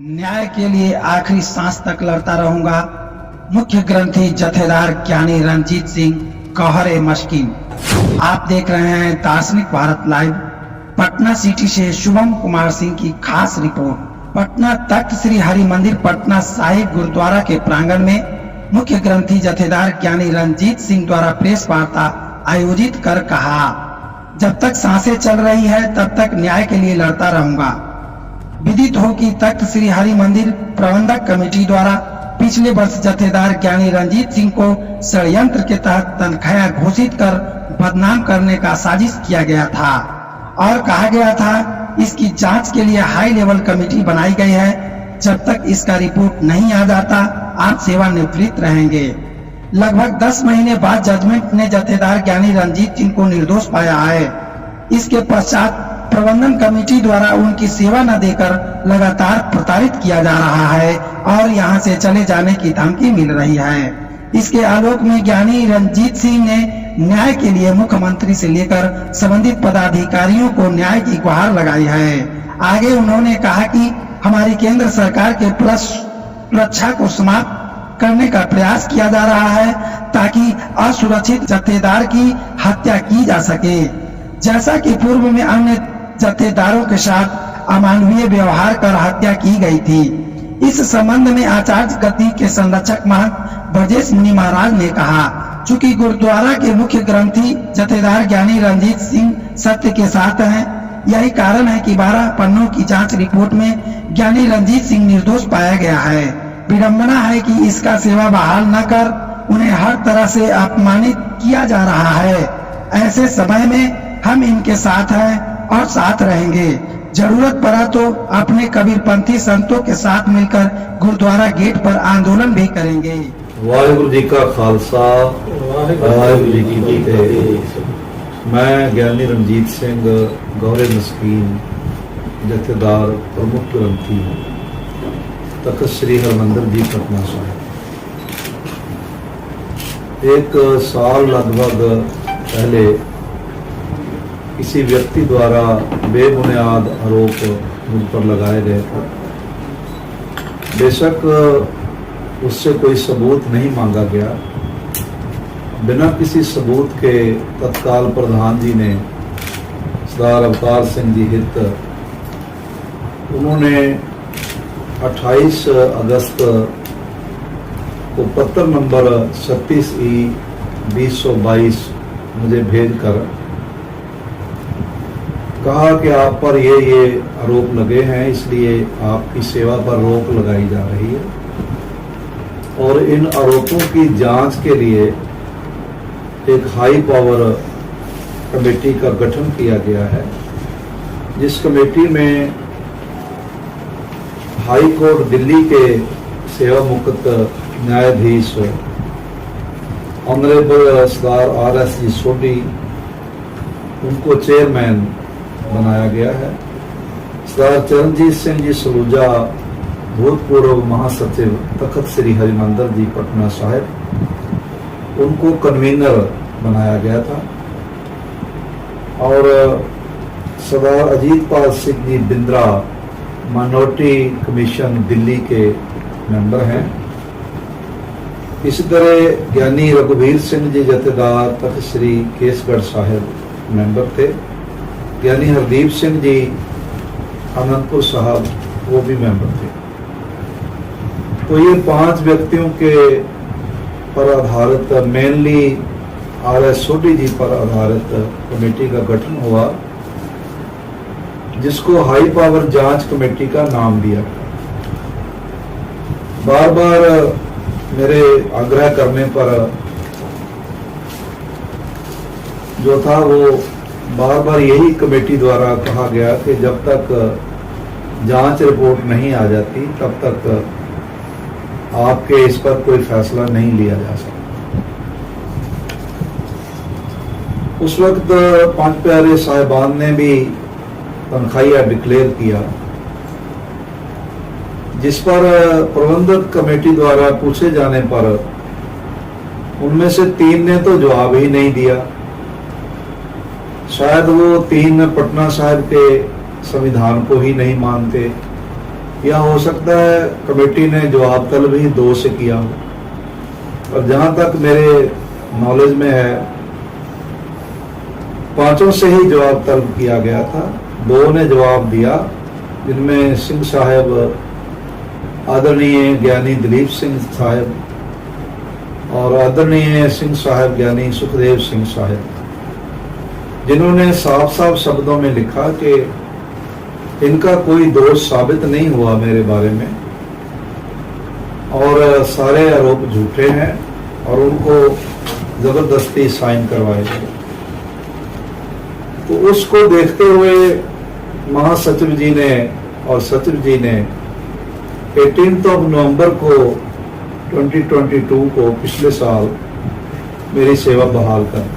न्याय के लिए आखिरी सांस तक लड़ता रहूंगा। मुख्य ग्रंथी जथेदार ज्ञानी रंजीत सिंह गौहर मस्किन। आप देख रहे हैं दार्शनिक भारत लाइव। पटना सिटी से शुभम कुमार सिंह की खास रिपोर्ट। पटना तख्त श्री हरि मंदिर पटना साहिब गुरुद्वारा के प्रांगण में मुख्य ग्रंथी जथेदार ज्ञानी रंजीत सिंह द्वारा प्रेस वार्ता आयोजित कर कहा, जब तक सांसें चल रही है तब तक न्याय के लिए लड़ता रहूंगा। विदित हो कि तख्त श्री हरि मंदिर प्रबंधक कमेटी द्वारा पिछले वर्ष जथेदार ज्ञानी रंजीत सिंह को षड्यंत्र के तहत तनख्वाह घोषित कर बदनाम करने का साजिश किया गया था और कहा गया था इसकी जांच के लिए हाई लेवल कमेटी बनाई गई है। जब तक इसका रिपोर्ट नहीं आ जाता आप सेवानिवृत्त रहेंगे। लगभग 10 महीने बाद जजमेंट ने जथेदार ज्ञानी रंजीत सिंह को निर्दोष पाया है। इसके पश्चात प्रबंधन कमेटी द्वारा उनकी सेवा न देकर लगातार प्रताड़ित किया जा रहा है और यहां से चले जाने की धमकी मिल रही है। इसके आलोक में ज्ञानी रंजीत सिंह ने न्याय के लिए मुख्यमंत्री से लेकर संबंधित पदाधिकारियों को न्याय की गुहार लगाई है। आगे उन्होंने कहा कि हमारी केंद्र सरकार के सुरक्षा को समाप्त करने का प्रयास किया जा रहा है ताकि असुरक्षित जथेदार की हत्या की जा सके, जैसा कि पूर्व में अन्य जथेदारों के साथ अमानवीय व्यवहार कर हत्या की गई थी। इस संबंध में आचार्य गद्दी के संरक्षक महंत ब्रजेश मुनि महाराज ने कहा, चूंकि गुरुद्वारा के मुख्य ग्रंथी जथेदार ज्ञानी रंजीत सिंह सत्य के साथ हैं, यही कारण है कि 12 पन्नों की जांच रिपोर्ट में ज्ञानी रंजीत सिंह निर्दोष पाया गया है। विडंबना है कि इसका सेवा बहाल न कर उन्हें हर तरह से अपमानित किया जा रहा है। ऐसे समय में हम इनके साथ हैं और साथ रहेंगे। जरूरत पड़ा तो अपने कबीरपंथी संतों के साथ मिलकर गुरुद्वारा गेट पर आंदोलन भी करेंगे। वाहिगुरु जी का खालसा, वाहिगुरु जी की फतेह। मैं ज्ञानी रंजीत सिंह गौहर मस्किन जथेदार प्रमुख ग्रंथी तख्त श्री हरिमंदिर जी पटना साहिब। एक साल लगभग पहले किसी व्यक्ति द्वारा बेबुनियाद आरोप मुझ पर लगाए गए थे। बेशक उससे कोई सबूत नहीं मांगा गया। बिना किसी सबूत के तत्काल प्रधान जी ने सरदार अवतार सिंह जी हित उन्होंने 28 अगस्त को पत्र नंबर 36E-2022 मुझे भेजकर कहा कि आप पर ये आरोप लगे हैं, इसलिए आपकी सेवा पर रोक लगाई जा रही है और इन आरोपों की जांच के लिए एक हाई पावर कमेटी का गठन किया गया है, जिस कमेटी में हाई कोर्ट दिल्ली के सेवा मुक्त न्यायाधीश ऑनरेबल सरदार RS जी सोडी उनको चेयरमैन बनाया गया है। सरदार चरणजीत सिंह जी सलूजा भूतपूर्व महासचिव तख्त श्री हरिमंदिर जी पटना साहिब उनको कन्वीनर बनाया गया था और सरदार अजीतपाल सिंह जी बिंद्रा माइनॉरिटी कमीशन दिल्ली के मेंबर हैं। इसी तरह ज्ञानी रघुवीर सिंह जी जथेदार तख्त श्री केसगढ़ साहिब मेंबर थे। ज्ञानी हरदीप सिंह जी आनंदपुर साहब वो भी मेंबर थे। तो ये 5 व्यक्तियों के पर आधारित मेनली RS सोडी जी पर आधारित कमेटी का गठन हुआ, जिसको हाई पावर जांच कमेटी का नाम दिया। बार बार मेरे आग्रह करने पर जो था वो बार बार यही कमेटी द्वारा कहा गया कि जब तक जांच रिपोर्ट नहीं आ जाती तब तक आपके इस पर कोई फैसला नहीं लिया जा सकता। उस वक्त 5 प्यारे साहिबान ने भी तनख्वाह डिक्लेयर किया, जिस पर प्रबंधक कमेटी द्वारा पूछे जाने पर उनमें से 3 ने तो जवाब ही नहीं दिया। शायद वो 3 पटना साहिब के संविधान को ही नहीं मानते या हो सकता है कमेटी ने जवाब तलब ही 2 से किया हो। और जहां तक मेरे नॉलेज में है 5 से ही जवाब तलब किया गया था। 2 ने जवाब दिया, जिनमें सिंह साहब, आदरणीय ज्ञानी दिलीप सिंह साहब और आदरणीय सिंह साहब ज्ञानी सुखदेव सिंह साहब, जिन्होंने साफ साफ शब्दों में लिखा कि इनका कोई दोष साबित नहीं हुआ मेरे बारे में और सारे आरोप झूठे हैं और उनको जबरदस्ती साइन करवाए गए। तो उसको देखते हुए महासचिव जी ने और सचिव जी ने 18 नवंबर को 2022 को पिछले साल मेरी सेवा बहाल कर दी।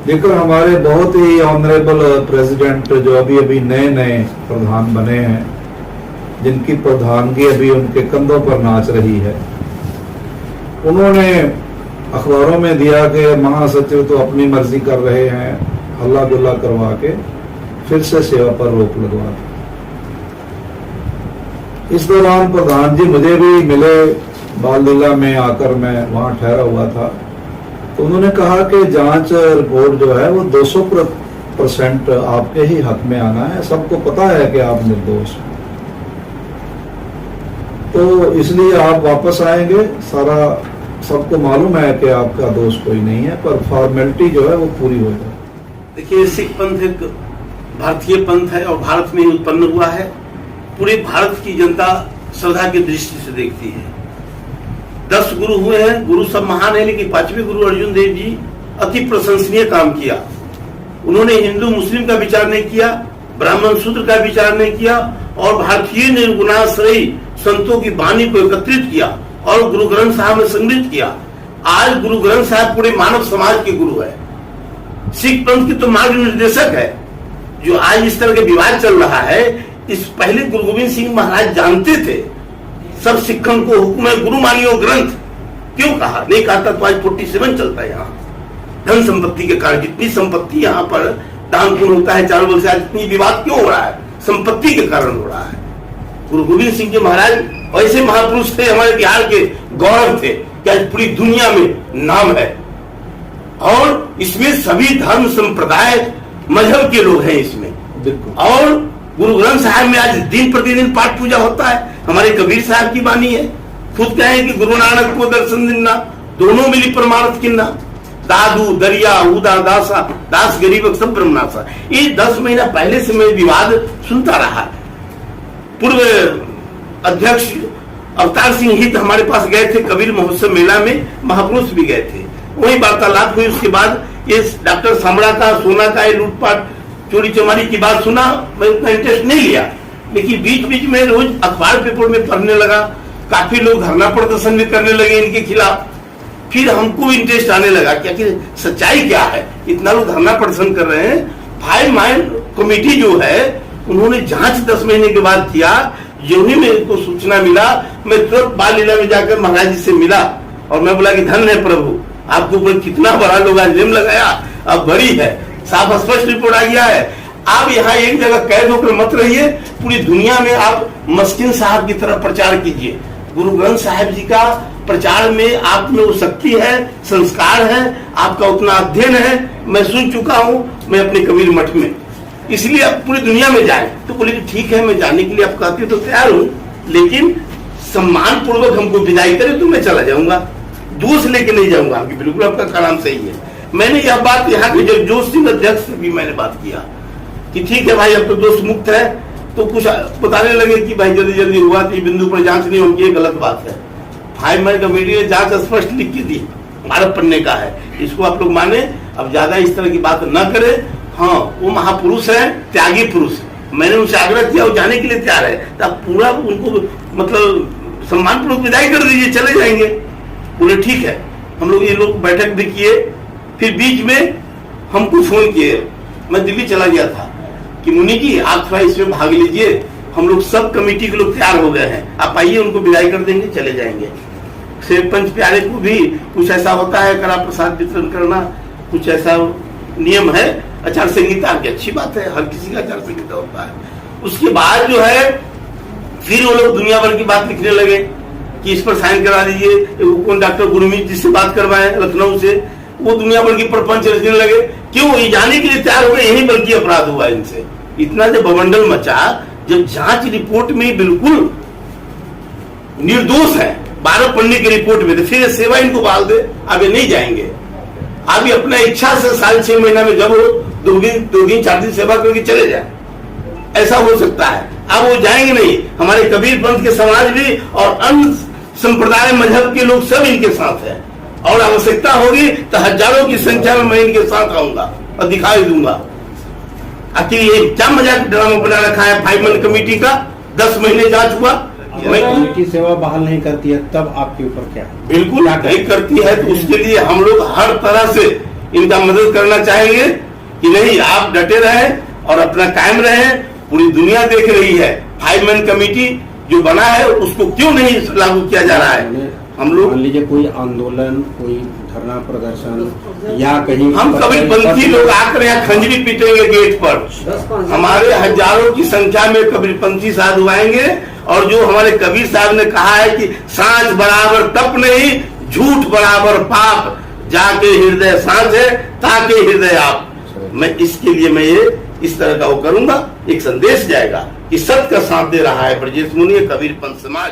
लेकिन हमारे बहुत ही ऑनरेबल प्रेसिडेंट जो अभी नए नए प्रधान बने हैं, जिनकी प्रधानगी अभी उनके कंधों पर नाच रही है, उन्होंने अखबारों में दिया कि महासचिव तो अपनी मर्जी कर रहे हैं, हल्ला गुल्ला करवा के फिर से सेवा पर रोक लगवा दी। इस दौरान प्रधान जी मुझे भी मिले, बाल लीला में आकर मैं वहां ठहरा हुआ था। तो उन्होंने कहा कि जांच रिपोर्ट जो है वो 200% आपके ही हक में आना है, सबको पता है कि आप निर्दोष हैं, तो इसलिए आप वापस आएंगे। सारा सबको मालूम है कि आपका दोष कोई नहीं है, पर फॉर्मेलिटी जो है वो पूरी हो जाए। देखिए, सिख पंथ एक भारतीय पंथ है और भारत में ही उत्पन्न हुआ है। पूरे भारत की जनता श्रद्धा की दृष्टि से देखती है। 10 गुरु हुए हैं, गुरु सब महान है, लेकिन 5वें गुरु अर्जुन देव जी अति प्रशंसनीय काम किया। उन्होंने हिंदू मुस्लिम का विचार नहीं किया, ब्राह्मण शूद्र का विचार नहीं किया और भारतीय निर्गुणाश्रयी संतों की वाणी को एकत्रित किया और गुरु ग्रंथ साहब में संग्रहित किया। आज गुरु ग्रंथ साहब पूरे मानव समाज के गुरु है, सिख पंथ के तो मार्ग निर्देशक है। जो आज इस तरह के विवाद चल रहा है, इस पहले गुरु गोविंद सिंह महाराज जानते थे। सब सिखों को हुक्म है गुरु मानियो ग्रंथ, क्यों कहा? नहीं कहा था तो आज 47 चलता है। यहाँ धन संपत्ति के कारण जितनी संपत्ति यहाँ पर दान पुण्य होता है 4 वर्ष से, आज इतनी विवाद क्यों हो रहा है? संपत्ति के कारण हो रहा है। गुरु गोविंद सिंह जी महाराज ऐसे महापुरुष थे, हमारे बिहार के गौरव थे, कि आज पूरी दुनिया में नाम है। और इसमें सभी धर्म संप्रदाय मजहब के लोग हैं इसमें। और गुरु ग्रंथ साहब में आज दिन प्रतिदिन पाठ पूजा होता है। हमारे कबीर साहब की वाणी है, खुद कहे कि गुरु नानक को दर्शन दिना, दोनों मिली परमार्थ किन्ना, दादू दरिया उदा दासा दास गरीब सब ब्रह्मनासा। ये 10 महीना पहले से मैं विवाद सुनता रहा। पूर्व अध्यक्ष अवतार सिंह हित हमारे पास गए थे, कबीर महोत्सव मेला में महापुरुष भी गए थे, वही वार्तालाप हुई। उसके बाद ये डॉक्टर सामड़ा का सोना का ये लूटपाट चोरी चमारी की बात सुना, मैं उतना इंटरेस्ट नहीं लिया। लेकिन बीच बीच में रोज अखबार पेपर में पढ़ने लगा, काफी लोग धरना प्रदर्शन भी करने लगे इनके खिलाफ। फिर हमको इंटरेस्ट आने लगा कि आखिर सच्चाई क्या है, इतना लोग धरना प्रदर्शन कर रहे हैं। फाइव माइंड कमेटी जो है उन्होंने जांच 10 महीने के बाद किया। जो ही मेरे को सूचना मिला, मैं तुरंत बाल लीला में जाकर महाराज जी से मिला और मैं बोला कि धन है प्रभु, आपके ऊपर कितना बड़ा लोग आंदोलन लगाया, अब बड़ी है, साफ स्पष्ट रिपोर्ट आ गया है। आप यहाँ एक जगह कैद होकर मत रहिए, पूरी दुनिया में आप मस्किन साहब की तरह प्रचार कीजिए। गुरु ग्रंथ साहब जी का प्रचार में आप में वो शक्ति है, संस्कार है, आपका उतना अध्ययन है, मैं सुन चुका हूँ, मैं अपने कबीर मठ में, इसलिए आप पूरी दुनिया में जाए। तो बोले कि ठीक है, मैं जाने के लिए आप कहते तो तैयार हूँ, लेकिन सम्मान पूर्वक हमको विदाई करे तो मैं चला जाऊंगा, दोष लेके नहीं जाऊंगा। आपकी बिल्कुल आपका कलाम सही है। मैंने यह बात यहाँ के जगजोत सिंह अध्यक्ष से भी मैंने बात किया कि ठीक है भाई, अब तो दोष मुक्त है। तो कुछ बताने लगे कि भाई जल्दी जल्दी हुआ तो बिंदु पर जांच नहीं होगी, ये गलत बात है। 5 मैन कमेटी ने जांच स्पष्ट लिख के दी, भारत पढ़ने का है, इसको आप लोग माने, अब ज्यादा इस तरह की बात न करे। हाँ, वो महापुरुष है, त्यागी पुरुष, मैंने उनसे आग्रह किया, वो जाने के लिए तैयार है, तो आप पूरा उनको मतलब सम्मान पूर्वक विदाई कर दीजिए, चले जाएंगे। बोले ठीक है। हम लोग ये लोग बैठक भी किए। फिर बीच में हमको फोन किए, मैं दिल्ली चला गया था, कि मुनि जी आप थोड़ा इसमें भाग लीजिए, हम लोग सब कमेटी के लोग तैयार हो गए हैं, आप आइए, उनको विदाई कर देंगे, चले जाएंगे। शेर पंच प्यारे को भी कुछ ऐसा होता है, कड़ा प्रसाद वितरण करना, कुछ ऐसा नियम है, आचार संहिता की अच्छी बात है, हर किसी का आचार संहिता होता है। उसके बाद जो है फिर वो लोग दुनिया भर की बात लिखने लगे कि इस पर साइन करा दीजिए। कौन डॉक्टर गुरमीत जी से बात करवाए लखनऊ से, वो दुनिया भर की प्रपंच रचने लगे। क्यों? ये जाने के लिए तैयार हो गए यही बल्कि अपराध हुआ इनसे। इतना जब बवंडल मचा, जब जांच रिपोर्ट में बिल्कुल निर्दोष है 12 पन्ने की रिपोर्ट में, तो फिर सेवा इनको बहाल दे, आगे नहीं जाएंगे। अभी अपना इच्छा से 6.5 महीना में जब वो 2 दिन 4 दिन सेवा करके चले जाए, ऐसा हो सकता है। अब वो जाएंगे नहीं। हमारे कबीर पंथ के समाज भी और अन्य संप्रदाय मजहब के लोग सब इनके साथ है, और आवश्यकता होगी तो हजारों की संख्या में मैं इनके साथ आऊंगा और दिखाई दूंगा। आखिर ये क्या मजाक ड्रामा बना रखा है 5 मैन कमेटी का? 10 महीने जांच हुआ, कमेटी सेवा बहाल नहीं करती है, तब आपके ऊपर क्या? बिल्कुल नहीं करती है, तो उसके लिए हम लोग हर तरह से इनका मदद करना चाहेंगे कि नहीं, आप डटे रहे और अपना कायम रहे। पूरी दुनिया देख रही है 5 मैन कमेटी जो बना है उसको क्यों नहीं लागू किया जा रहा है। हम लोग, मान लीजिए कोई आंदोलन, कोई धरना प्रदर्शन या कहीं, हम कबीरपंथी लोग आकर यहाँ खंजरी पीटेंगे गेट पर। हमारे हजारों की संख्या में कबीरपंथी साधु आएंगे, और जो हमारे कबीर साहब ने कहा है कि सांझ बराबर तप नहीं, झूठ बराबर पाप, जाके हृदय सांझ है ताके हृदय आप। मैं इसके लिए मैं ये इस तरह का वो करूंगा। एक संदेश जाएगा कि सत्य का साथ दे रहा है ब्रजेश मुनि कबीरपंथ समाज।